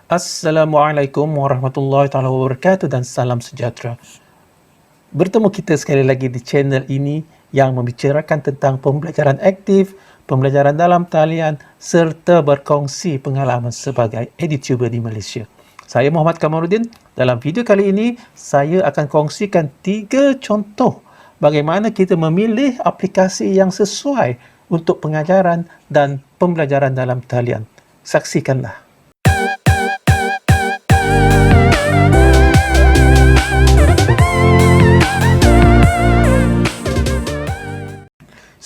Assalamualaikum warahmatullahi taala wabarakatuh dan salam sejahtera. Bertemu kita sekali lagi di channel ini yang membicarakan tentang pembelajaran aktif, pembelajaran dalam talian serta berkongsi pengalaman sebagai edituber di Malaysia. Saya Muhammad Kamaluddin. Dalam video kali ini, saya akan kongsikan 3 contoh bagaimana kita memilih aplikasi yang sesuai untuk pengajaran dan pembelajaran dalam talian. Saksikanlah.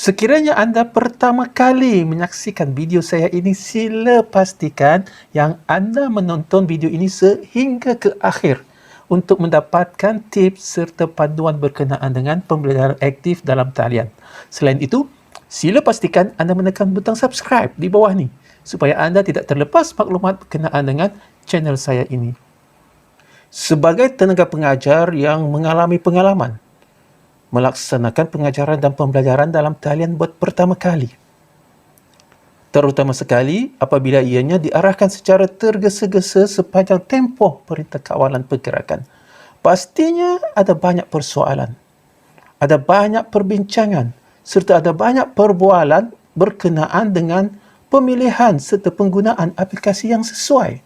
Sekiranya anda pertama kali menyaksikan video saya ini, sila pastikan yang anda menonton video ini sehingga ke akhir untuk mendapatkan tips serta panduan berkenaan dengan pembelajaran aktif dalam talian. Selain itu, sila pastikan anda menekan butang subscribe di bawah ni supaya anda tidak terlepas maklumat berkenaan dengan channel saya ini. Sebagai tenaga pengajar yang mengalami pengalaman melaksanakan pengajaran dan pembelajaran dalam talian buat pertama kali, terutama sekali apabila ianya diarahkan secara tergesa-gesa sepanjang tempoh perintah kawalan pergerakan, pastinya ada banyak persoalan, ada banyak perbincangan serta ada banyak perbualan berkenaan dengan pemilihan serta penggunaan aplikasi yang sesuai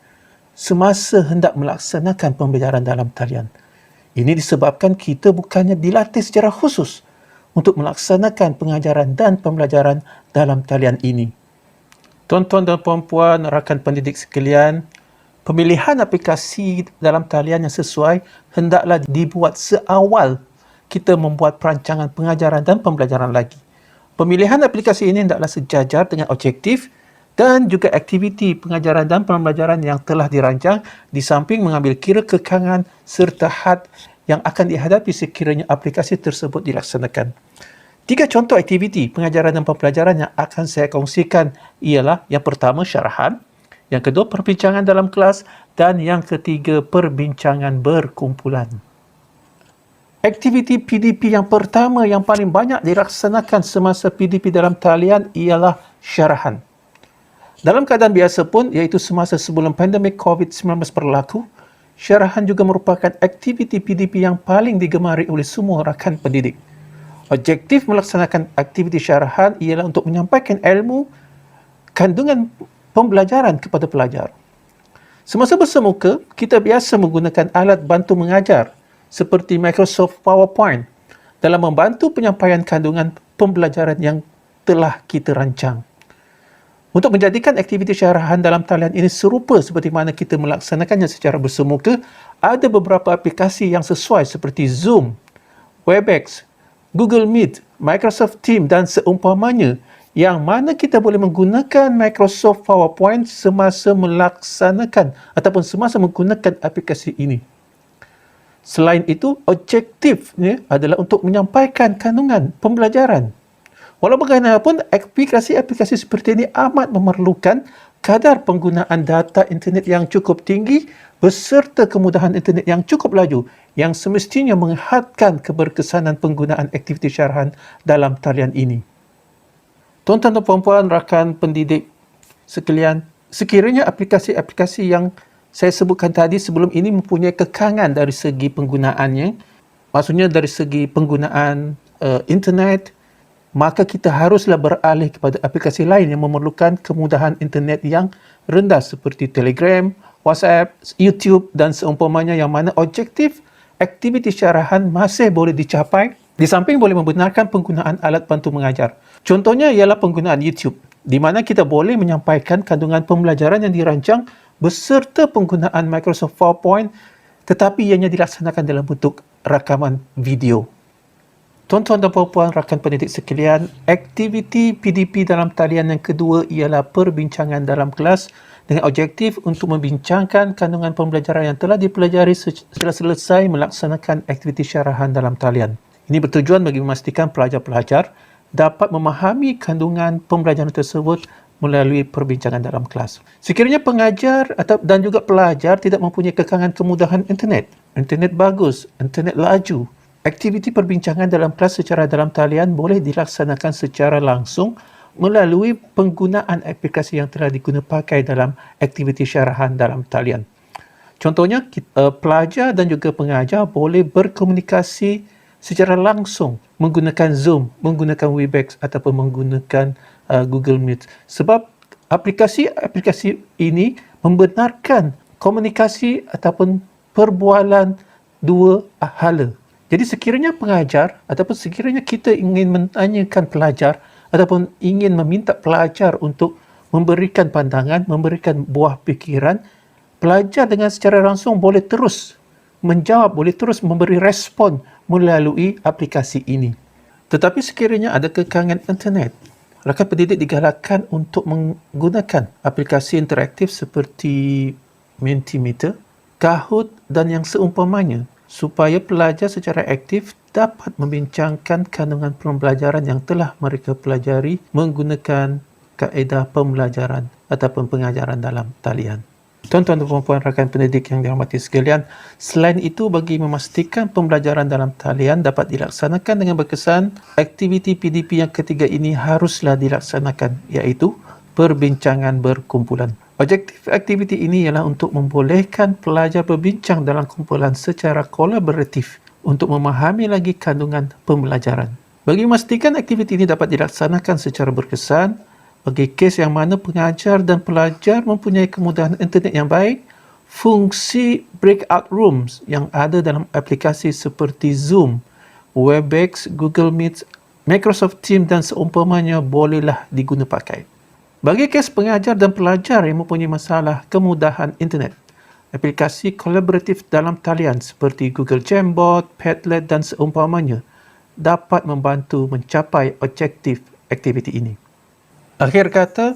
semasa hendak melaksanakan pembelajaran dalam talian. Ini disebabkan kita bukannya dilatih secara khusus untuk melaksanakan pengajaran dan pembelajaran dalam talian ini. Tuan-tuan dan puan-puan, rakan pendidik sekalian, pemilihan aplikasi dalam talian yang sesuai hendaklah dibuat seawal kita membuat perancangan pengajaran dan pembelajaran lagi. Pemilihan aplikasi ini hendaklah sejajar dengan objektif dan juga aktiviti pengajaran dan pembelajaran yang telah dirancang, di samping mengambil kira kekangan serta had yang akan dihadapi sekiranya aplikasi tersebut dilaksanakan. 3 contoh aktiviti pengajaran dan pembelajaran yang akan saya kongsikan ialah yang pertama syarahan, yang kedua perbincangan dalam kelas dan yang ketiga perbincangan berkumpulan. Aktiviti PDP yang pertama yang paling banyak dilaksanakan semasa PDP dalam talian ialah syarahan. Dalam keadaan biasa pun, iaitu semasa sebelum pandemik COVID-19 berlaku, syarahan juga merupakan aktiviti PDP yang paling digemari oleh semua rakan pendidik. Objektif melaksanakan aktiviti syarahan ialah untuk menyampaikan ilmu kandungan pembelajaran kepada pelajar. Semasa bersemuka, kita biasa menggunakan alat bantu mengajar seperti Microsoft PowerPoint dalam membantu penyampaian kandungan pembelajaran yang telah kita rancang. Untuk menjadikan aktiviti syarahan dalam talian ini serupa seperti mana kita melaksanakannya secara bersemuka, ada beberapa aplikasi yang sesuai seperti Zoom, Webex, Google Meet, Microsoft Teams dan seumpamanya, yang mana kita boleh menggunakan Microsoft PowerPoint semasa melaksanakan ataupun semasa menggunakan aplikasi ini. Selain itu, objektifnya adalah untuk menyampaikan kandungan pembelajaran. Walau bagaimanapun, aplikasi-aplikasi seperti ini amat memerlukan kadar penggunaan data internet yang cukup tinggi beserta kemudahan internet yang cukup laju yang semestinya menghadkan keberkesanan penggunaan aktiviti syarahan dalam talian ini. Tuan-tuan dan puan-puan, rakan pendidik sekalian, sekiranya aplikasi-aplikasi yang saya sebutkan tadi sebelum ini mempunyai kekangan dari segi penggunaannya, maksudnya dari segi penggunaan internet, maka kita haruslah beralih kepada aplikasi lain yang memerlukan kemudahan internet yang rendah seperti Telegram, WhatsApp, YouTube dan seumpamanya, yang mana objektif aktiviti syarahan masih boleh dicapai di samping boleh membenarkan penggunaan alat bantu mengajar. Contohnya ialah penggunaan YouTube, di mana kita boleh menyampaikan kandungan pembelajaran yang dirancang beserta penggunaan Microsoft PowerPoint, tetapi ianya dilaksanakan dalam bentuk rakaman video. Tuan-tuan dan puan-puan, rakan pendidik sekalian, aktiviti PDP dalam talian yang kedua ialah perbincangan dalam kelas dengan objektif untuk membincangkan kandungan pembelajaran yang telah dipelajari setelah selesai melaksanakan aktiviti syarahan dalam talian. Ini bertujuan bagi memastikan pelajar-pelajar dapat memahami kandungan pembelajaran tersebut melalui perbincangan dalam kelas. Sekiranya pengajar dan juga pelajar tidak mempunyai kekangan kemudahan internet bagus, internet laju, aktiviti perbincangan dalam kelas secara dalam talian boleh dilaksanakan secara langsung melalui penggunaan aplikasi yang telah digunakan pakai dalam aktiviti syarahan dalam talian. Contohnya, pelajar dan juga pengajar boleh berkomunikasi secara langsung menggunakan Zoom, menggunakan Webex ataupun menggunakan Google Meet. Sebab aplikasi ini membenarkan komunikasi ataupun perbualan dua hala. Jadi sekiranya pengajar ataupun sekiranya kita ingin menanyakan pelajar ataupun ingin meminta pelajar untuk memberikan pandangan, memberikan buah fikiran, pelajar dengan secara langsung boleh terus menjawab, boleh terus memberi respon melalui aplikasi ini. Tetapi sekiranya ada kekangan internet, rakan pendidik digalakkan untuk menggunakan aplikasi interaktif seperti Mentimeter, Kahoot dan yang seumpamanya supaya pelajar secara aktif dapat membincangkan kandungan pembelajaran yang telah mereka pelajari menggunakan kaedah pembelajaran ataupun pengajaran dalam talian. Tuan-tuan dan puan-puan rakan pendidik yang dirahmati sekalian, selain itu bagi memastikan pembelajaran dalam talian dapat dilaksanakan dengan berkesan, aktiviti PDP yang ketiga ini haruslah dilaksanakan, iaitu perbincangan berkumpulan. Objektif aktiviti ini ialah untuk membolehkan pelajar berbincang dalam kumpulan secara kolaboratif untuk memahami lagi kandungan pembelajaran. Bagi memastikan aktiviti ini dapat dilaksanakan secara berkesan, bagi kes yang mana pengajar dan pelajar mempunyai kemudahan internet yang baik, fungsi breakout rooms yang ada dalam aplikasi seperti Zoom, Webex, Google Meet, Microsoft Teams dan seumpamanya bolehlah diguna pakai. Bagi kes pengajar dan pelajar yang mempunyai masalah kemudahan internet, aplikasi kolaboratif dalam talian seperti Google Jamboard, Padlet dan seumpamanya dapat membantu mencapai objektif aktiviti ini. Akhir kata,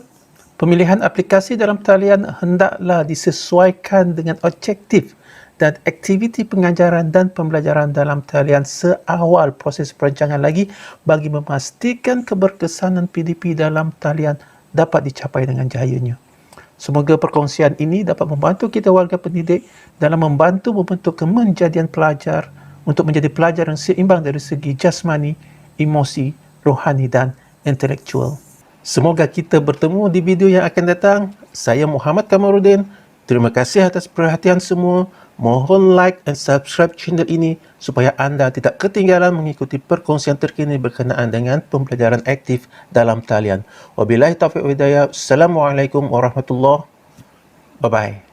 pemilihan aplikasi dalam talian hendaklah disesuaikan dengan objektif dan aktiviti pengajaran dan pembelajaran dalam talian seawal proses perancangan lagi bagi memastikan keberkesanan PDP dalam talian dapat dicapai dengan jayanya. Semoga perkongsian ini dapat membantu kita warga pendidik dalam membantu membentuk kemenjadian pelajar untuk menjadi pelajar yang seimbang dari segi jasmani, emosi, rohani dan intelektual. Semoga kita bertemu di video yang akan datang. Saya Muhammad Kamarudin. Terima kasih atas perhatian semua. Mohon like dan subscribe channel ini supaya anda tidak ketinggalan mengikuti perkongsian terkini berkenaan dengan pembelajaran aktif dalam talian. Wabillahi taufiq wal hidayah. Assalamualaikum warahmatullahi wabarakatuh. Bye-bye.